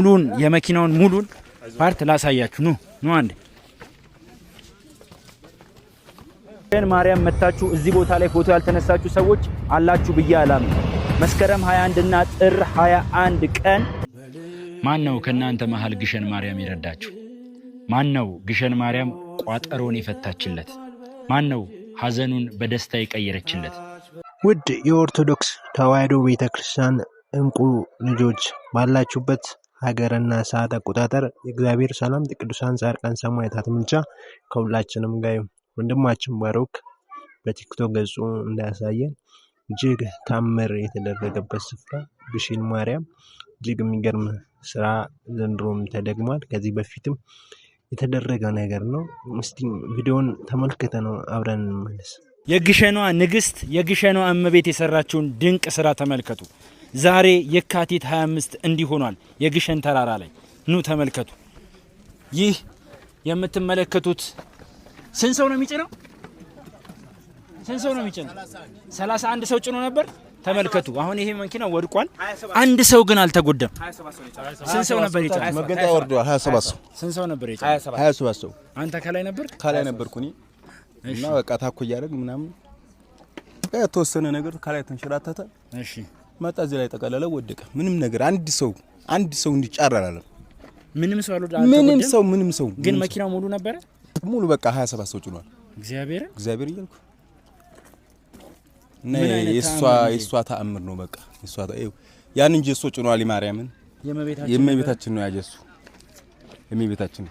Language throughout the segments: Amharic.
ሙሉን የመኪናውን ሙሉን ፓርት ላሳያችሁ ነው አንዴ ግሸን ማርያም መታችሁ እዚህ ቦታ ላይ ፎቶ ያልተነሳችሁ ሰዎች አላችሁ ብዬ አላምንም። መስከረም 21 እና ጥር 21 ቀን ማን ነው ከናንተ መሃል ግሸን ማርያም ይረዳችሁ? ማን ነው ግሸን ማርያም ቋጠሮን የፈታችለት? ማን ነው ሐዘኑን በደስታ የቀየረችለት? ውድ የኦርቶዶክስ ተዋሕዶ ቤተክርስቲያን እንቁ ልጆች ባላችሁበት ሀገርና ሰዓት አቆጣጠር የእግዚአብሔር ሰላም ቅዱሳን ጻድቃን ሰማዕታት ምልጃ ከሁላችንም ጋር ይሁን። ወንድማችን ባሮክ በቲክቶክ ገጹ እንዳያሳየን እጅግ ታምር የተደረገበት ስፍራ ግሸን ማርያም እጅግ የሚገርም ስራ ዘንድሮም ተደግሟል። ከዚህ በፊትም የተደረገ ነገር ነው። እስቲ ቪዲዮን ተመልክተነው አብረን እንመለስ። የግሸኗ ንግስት የግሸኗ እመቤት የሰራችውን ድንቅ ስራ ተመልከቱ። ዛሬ የካቲት 25 እንዲሆኗል የግሸን ተራራ ላይ ኑ ተመልከቱ። ይህ የምትመለከቱት ስንት ሰው ነው የሚጭነው? ስንት ሰው ነው የሚጭነው? 31 ሰው ጭኖ ነበር። ተመልከቱ። አሁን ይሄ መኪና ወድቋል። አንድ ሰው ግን አልተጎዳም። ስንት ሰው ነበር የጫነው? መገንጣ ወርዷል። 27 ሰው። ስንት ሰው ነበር የጫነው? 27 ሰው። አንተ ከላይ ነበር? ከላይ ነበርኩ እኔ እና በቃ ታኮ እያደረግ ምናምን የተወሰነ ነገር ከላይ ተንሸራተተ። እሺ መጣ እዚህ ላይ ተቀለለ፣ ወደቀ። ምንም ነገር አንድ ሰው እንዲጫራራለ ምንም ሰው ምንም ሰው ግን መኪናው ሙሉ ነበር። ሙሉ በቃ 27 ሰው ጭኗል። እግዚአብሔር ይልኩ እና የሷ ተአምር ነው። በቃ የሷ ያን እንጂ እሱ ጭኗል። ማርያምን የእመቤታችን ነው ያጀሱ የእመቤታችን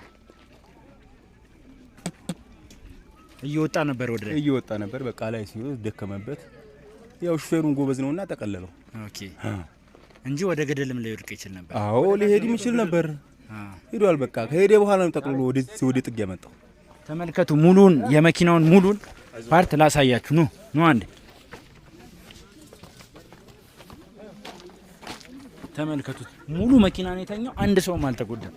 እየወጣ ነበር በቃ ላይ ሲወስ ደከመበት። ያው ሹፌሩን ጎበዝ ነውና ተቀለለው። ኦኬ እንጂ ወደ ገደልም ላይ ወድቅ ይችላል ነበር። አዎ ሊሄድ ይችላል ነበር። ሄዷል። በቃ ከሄደ በኋላ ነው ተቀልሎ ወደ ጥግ ያመጣው። ተመልከቱ። ሙሉን የመኪናውን ሙሉን ፓርት ላሳያችሁ ነው አንዴ ተመልከቱት። ሙሉ መኪና ነው የተኛው። አንድ ሰውም አልተጎዳም።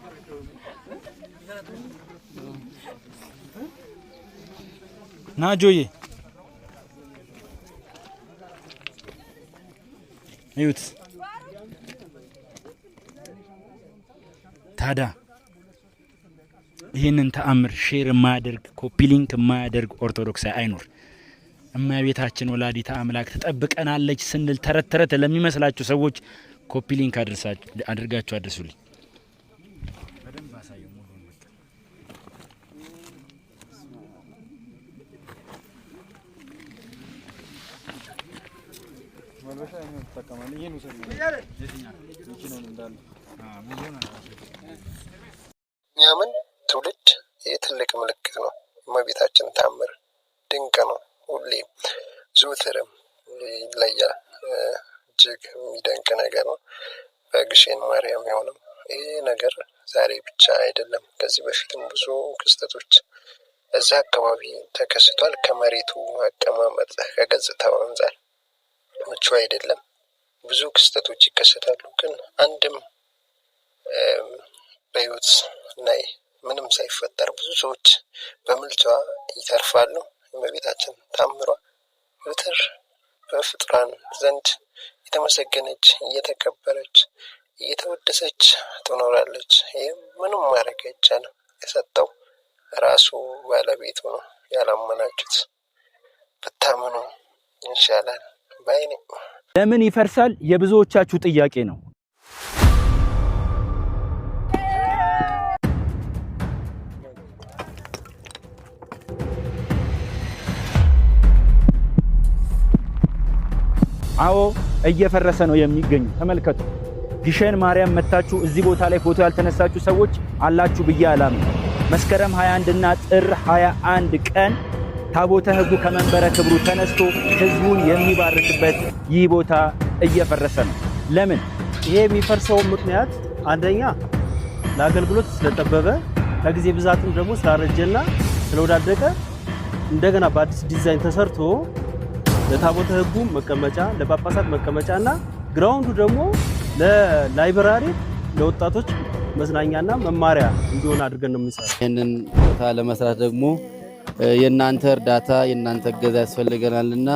ናጆዬ እዩት። ታዲያ ይህንን ተአምር ሼር የማያደርግ ኮፒ ሊንክ የማያደርግ ኦርቶዶክስ አይኖር። እመቤታችን ወላዲተ አምላክ ተጠብቀናለች ስንል ተረት ለሚመስላችሁ ሰዎች ኮፒ ሊንክ አድርጋችሁ አድርሱልኝ። በደንብ አሳየው ሙሉን በቃ ወልበሻ ነው ተጠቀማለህ። ይሄን ውሰድ ነው ያምን ትውልድ የትልቅ ምልክት ነው። እመቤታችን ታምር ድንቅ ነው። ሁሌም ዘወትርም ይለያል። እጅግ የሚደንቅ ነገር ነው። በግሸን ማርያም የሆነው ይሄ ነገር ዛሬ ብቻ አይደለም። ከዚህ በፊትም ብዙ ክስተቶች እዛ አካባቢ ተከስቷል። ከመሬቱ አቀማመጥ ከገጽታው አንፃር ምቹ አይደለም። ብዙ ክስተቶች ይከሰታሉ። ግን አንድም በህይወት ላይ ምንም ሳይፈጠር ብዙ ሰዎች በምልጃዋ ይተርፋሉ። እመቤታችን ታምሯ ዘወትር በፍጥራን ዘንድ የተመሰገነች እየተከበረች እየተወደሰች ትኖራለች። ይህም ምንም ማድረግ አይቻልም። የሰጠው ራሱ ባለቤቱ ነው። ያላመናችሁት ብታምኑ ይሻላል ባይ ነኝ። ለምን ይፈርሳል የብዙዎቻችሁ ጥያቄ ነው። አዎ እየፈረሰ ነው የሚገኙ። ተመልከቱ። ግሸን ማርያም መታችሁ እዚህ ቦታ ላይ ፎቶ ያልተነሳችሁ ሰዎች አላችሁ ብዬ አላምንም። መስከረም 21 እና ጥር 21 ቀን ታቦተ ሕጉ ከመንበረ ክብሩ ተነስቶ ህዝቡን የሚባርክበት ይህ ቦታ እየፈረሰ ነው። ለምን ይሄ የሚፈርሰው ምክንያት አንደኛ ለአገልግሎት ስለጠበበ፣ ከጊዜ ብዛትም ደግሞ ስላረጀና ስለወዳደቀ እንደገና በአዲስ ዲዛይን ተሰርቶ ለታቦተ ሕጉ መቀመጫ፣ ለጳጳሳት መቀመጫና ግራውንዱ ደግሞ ለላይብራሪ ለወጣቶች መዝናኛና መማሪያ እንዲሆን አድርገን ነው የምንሰራው። ይሄንን ቦታ ለመስራት ደግሞ የእናንተ እርዳታ የእናንተ እገዛ ያስፈልገናልና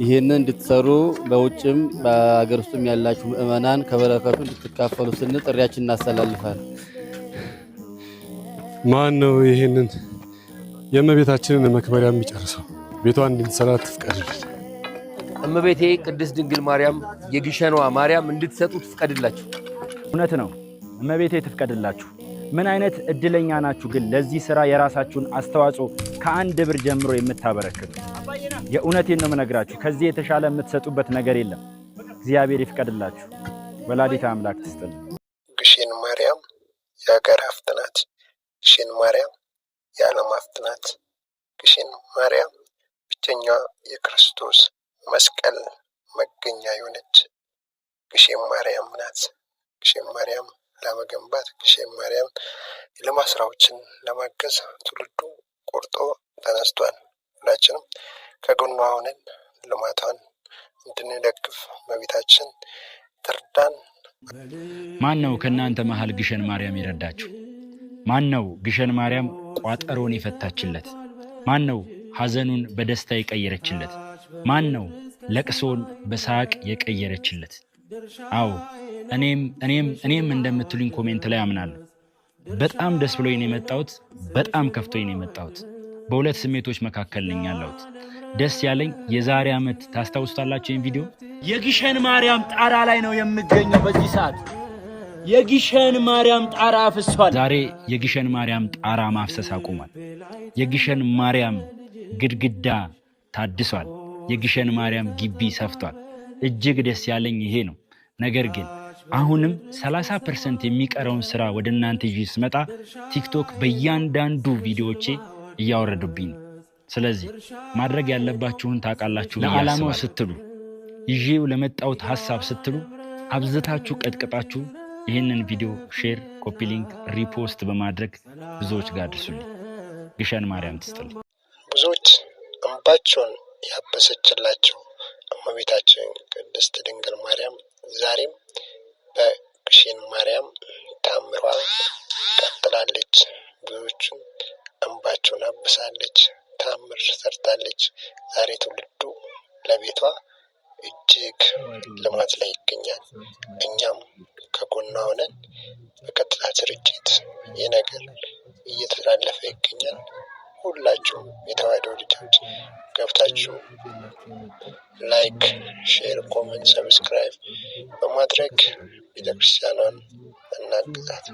ይህንን እንድትሰሩ በውጭም በአገር ውስጥም ያላችሁ ምእመናን ከበረከቱ እንድትካፈሉ ስንል ጥሪያችን እናስተላልፋለን። ማን ነው ይህንን የእመቤታችንን መክበሪያ የሚጨርሰው? ቤቷን እንድትሰራ ትፍቀድልን። እመቤቴ ቅድስት ድንግል ማርያም የግሸኗ ማርያም እንድትሰጡ ትፍቀድላችሁ። እውነት ነው፣ እመቤቴ ትፍቀድላችሁ። ምን አይነት እድለኛ ናችሁ ግን ለዚህ ስራ የራሳችሁን አስተዋጽኦ ከአንድ ብር ጀምሮ የምታበረክቱ። የእውነቴን ነው የምነግራችሁ፣ ከዚህ የተሻለ የምትሰጡበት ነገር የለም። እግዚአብሔር ይፍቀድላችሁ። ወላዲተ አምላክ ትስጥልን። ግሸን ማርያም የሀገር ሀብት ናት። ግሸን ማርያም የዓለም ሀብት ናት። ግሸን ማርያም ብቸኛ የክርስቶስ መስቀል መገኛ የሆነች ግሸን ማርያም ናት። ግሸን ማርያም ለመገንባት ግሸን ማርያም የልማት ስራዎችን ለማገዝ ትውልዱ ቆርጦ ተነስቷል። ሁላችንም ከጎኗ ሆነን ልማቷን እንድንደግፍ እመቤታችን ትርዳን። ማን ነው ከእናንተ መሃል ግሸን ማርያም ይረዳችሁ? ማን ነው ግሸን ማርያም ቋጠሮን የፈታችለት? ማን ነው ሐዘኑን በደስታ የቀየረችለት? ማን ነው ለቅሶን በሳቅ የቀየረችለት? አዎ እኔም እንደምትሉኝ ኮሜንት ላይ አምናለሁ። በጣም ደስ ብሎኝ ነው የመጣሁት፣ በጣም ከፍቶኝ ነው የመጣሁት። በሁለት ስሜቶች መካከል ነኝ ያለሁት። ደስ ያለኝ የዛሬ ዓመት ታስታውሱታላችሁ፣ ይህን ቪዲዮ የግሸን ማርያም ጣራ ላይ ነው የምገኘው። በዚህ ሰዓት የግሸን ማርያም ጣራ አፍሷል። ዛሬ የግሸን ማርያም ጣራ ማፍሰስ አቁሟል። የግሸን ማርያም ግድግዳ ታድሷል። የግሸን ማርያም ግቢ ሰፍቷል። እጅግ ደስ ያለኝ ይሄ ነው። ነገር ግን አሁንም 30% የሚቀረውን ስራ ወደ እናንተ ይዤ ስመጣ ቲክቶክ በእያንዳንዱ ቪዲዮዎቼ እያወረዱብኝ ነው። ስለዚህ ማድረግ ያለባችሁን ታውቃላችሁ። ለዓላማው ስትሉ፣ ይዤው ለመጣሁት ሐሳብ ስትሉ አብዝታችሁ ቀጥቅጣችሁ ይህንን ቪዲዮ ሼር፣ ኮፒ ሊንክ፣ ሪፖስት በማድረግ ብዙዎች ጋር አድርሱልኝ። ግሸን ማርያም ትስጥልኝ። ብዙዎች እንባቸውን ያበሰችላቸው እመቤታችን ቅድስት ድንግል ማርያም ዛሬም በግሸን ማርያም ታምሯ ቀጥላለች። ብዙዎቹን እንባቸውን አብሳለች፣ ታምር ሰርታለች። ዛሬ ትውልዱ ለቤቷ እጅግ ልማት ላይ ይገኛል። እኛም ከጎኗ ሆነን በቀጥታ ስርጭት ይህ ነገር እየተላለፈ ይገኛል። ሁላችሁም የተዋሕዶ ልጆች ገብታችሁ ላይክ፣ ሼር፣ ኮሜንት፣ ሰብስክራይብ በማድረግ ቤተክርስቲያኗን እናግዛት።